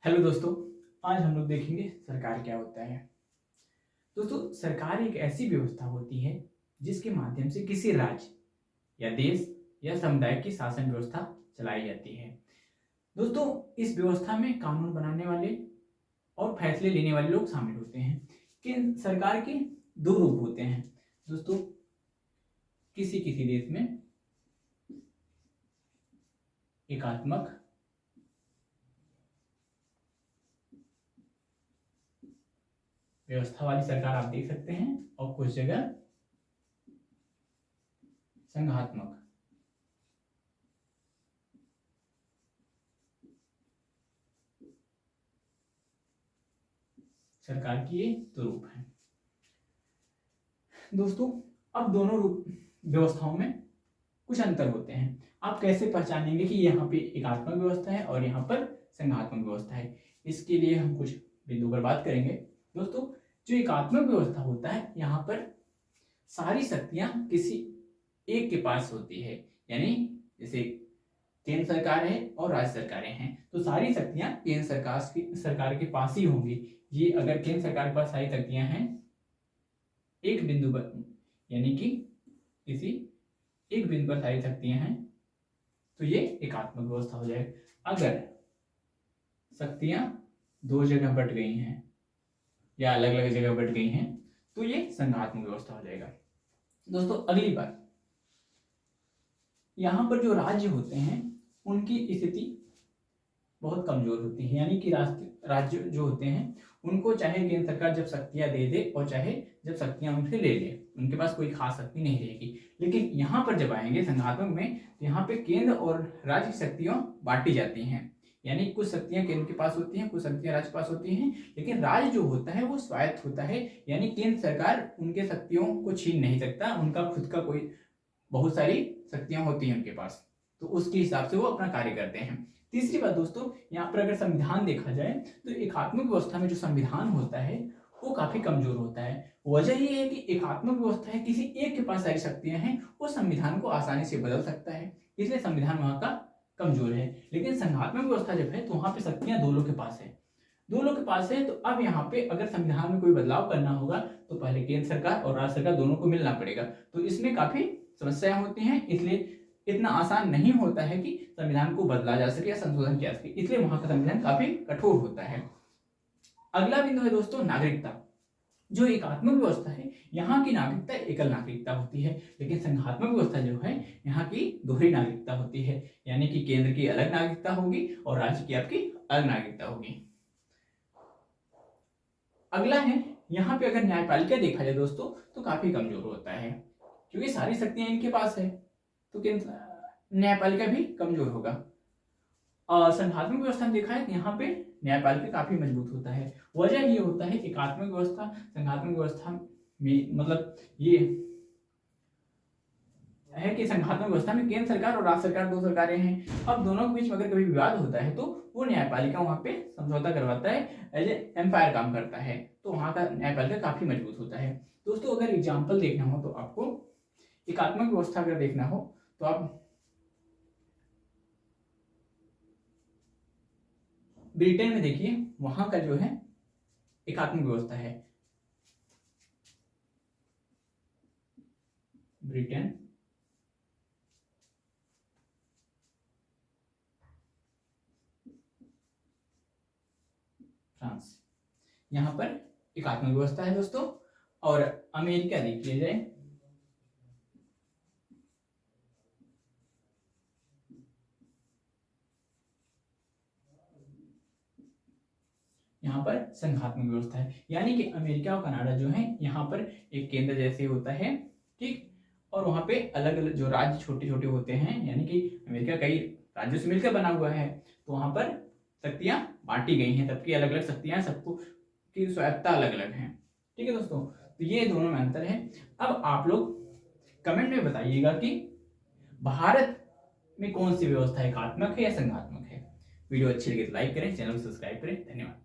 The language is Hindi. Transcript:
हेलो दोस्तों, आज हम लोग देखेंगे सरकार क्या होता है। दोस्तों, सरकार एक ऐसी व्यवस्था होती है जिसके माध्यम से किसी राज्य या देश या समुदाय की शासन व्यवस्था चलाई जाती है। दोस्तों, इस व्यवस्था में कानून बनाने वाले और फैसले लेने वाले लोग शामिल होते हैं कि सरकार के दो रूप होते हैं। दोस्तों, किसी किसी देश में एकात्मक व्यवस्था वाली सरकार आप देख सकते हैं और कुछ जगह संघात्मक। सरकार की ये दो रूप हैं। दोस्तों, अब दोनों रूप व्यवस्थाओं में कुछ अंतर होते हैं। आप कैसे पहचानेंगे कि यहाँ पे एकात्मक व्यवस्था है और यहाँ पर संघात्मक व्यवस्था है? इसके लिए हम कुछ बिंदु पर बात करेंगे। दोस्तों, जो एकात्मक व्यवस्था होता है, यहाँ पर सारी शक्तियां किसी एक के पास होती है। यानी जैसे केंद्र सरकार है और राज्य सरकारें हैं, तो सारी शक्तियां केंद्र सरकार के पास ही होंगी। ये अगर केंद्र सरकार के पास सारी शक्तियां हैं एक बिंदु पर, यानी कि किसी एक बिंदु पर सारी शक्तियां हैं, तो ये एकात्मक व्यवस्था हो जाएगा। अगर शक्तियां दो जगह बट गई हैं या अलग अलग जगह बट गई हैं, तो ये संघात्मक व्यवस्था हो जाएगा। दोस्तों, अगली बात, यहां पर जो राज्य होते हैं उनकी स्थिति बहुत कमजोर होती है। यानी कि राज्य जो होते हैं उनको चाहे केंद्र सरकार जब शक्तियां दे दे और चाहे जब शक्तियां उनसे ले ले, उनके पास कोई खास शक्ति नहीं रहेगी। लेकिन यहाँ पर जब आएंगे संघात्मक में, तो यहाँ पे केंद्र और राज्य की शक्तियां बांटी जाती हैं। यानी कुछ शक्तियां केंद्र के पास होती हैं, कुछ शक्तियां राज्य के पास होती हैं, लेकिन राज्य जो होता है वो स्वायत्त होता है। यानी केंद्र सरकार उनके शक्तियों को छीन नहीं सकता, उनका खुद का कोई बहुत सारी शक्तियां होती हैं उनके पास, तो उसके हिसाब से वो अपना कार्य करते हैं। तीसरी बात दोस्तों, यहाँ पर अगर संविधान देखा जाए तो एकात्मक व्यवस्था में जो संविधान होता है वो काफी कमजोर होता है। वजह ये है कि एकात्मक व्यवस्था है, किसी एक के पास सारी शक्तियां हैं, वो संविधान को आसानी से बदल सकता है, इसलिए संविधान वहां का कमजोर है। लेकिन संघात्मक व्यवस्था जब है तो वहां पे शक्तियां दो लोग के पास है, दो लोग के पास है। तो अब यहाँ पे अगर संविधान में कोई बदलाव करना होगा तो पहले केंद्र सरकार और राज्य सरकार दोनों को मिलना पड़ेगा, तो इसमें काफी समस्याएं होती हैं। इसलिए इतना आसान नहीं होता है कि संविधान को बदला जा सके या संशोधन किया सके, इसलिए वहां का संविधान काफी कठोर होता है। अगला बिंदु है दोस्तों नागरिकता। जो एकात्मक व्यवस्था है यहाँ की नागरिकता एकल नागरिकता होती है, लेकिन संघात्मक व्यवस्था जो है यहाँ की दोहरी नागरिकता होती है। यानी कि केंद्र की अलग नागरिकता होगी और राज्य की आपकी अलग नागरिकता होगी। अगला है, यहाँ पे अगर न्यायपालिका देखा जाए दोस्तों तो काफी कमजोर होता है, क्योंकि सारी शक्तियां इनके पास है, तो न्यायपालिका भी कमजोर होगा। संघात्मक व्यवस्था में देखा है यहाँ पे न्यायपालिका काफी मजबूत होता है। वजह ये होता है एकात्मक व्यवस्था संघात्मक व्यवस्था में, मतलब ये है कि संघात्मक व्यवस्था में केंद्र सरकार और राज्य सरकार दो सरकारें हैं। अब दोनों के बीच में अगर कभी विवाद होता है तो वो न्यायपालिका वहां पे समझौता करवाता है, एज ए एम्पायर काम करता है, तो वहां का न्यायपालिका काफी मजबूत होता है। दोस्तों, अगर एग्जाम्पल देखना हो तो आपको एकात्मक व्यवस्था अगर देखना हो तो आप ब्रिटेन में देखिए, वहां का जो है एकात्मक व्यवस्था है। ब्रिटेन, फ्रांस, यहां पर एकात्मक व्यवस्था है दोस्तों। और अमेरिका देखिए जाए, यहाँ पर संघात्मक व्यवस्था है। यानी कि अमेरिका और कनाडा जो है यहाँ पर एक केंद्र जैसे होता है, ठीक, और वहां पे अलग अलग जो राज्य छोटे छोटे होते हैं, यानी कि अमेरिका कई राज्यों से मिलकर बना हुआ है, तो वहां पर शक्तियां बांटी गई हैं, सबकी अलग अलग शक्तियां, सबको की स्वायत्ता अलग अलग है। ठीक है दोस्तों, तो ये दोनों में अंतर है। अब आप लोग कमेंट में बताइएगा कि भारत में कौन सी व्यवस्था एकात्मक है या संघात्मक है। वीडियो अच्छी लगे तो लाइक करें, चैनल को सब्सक्राइब करें। धन्यवाद।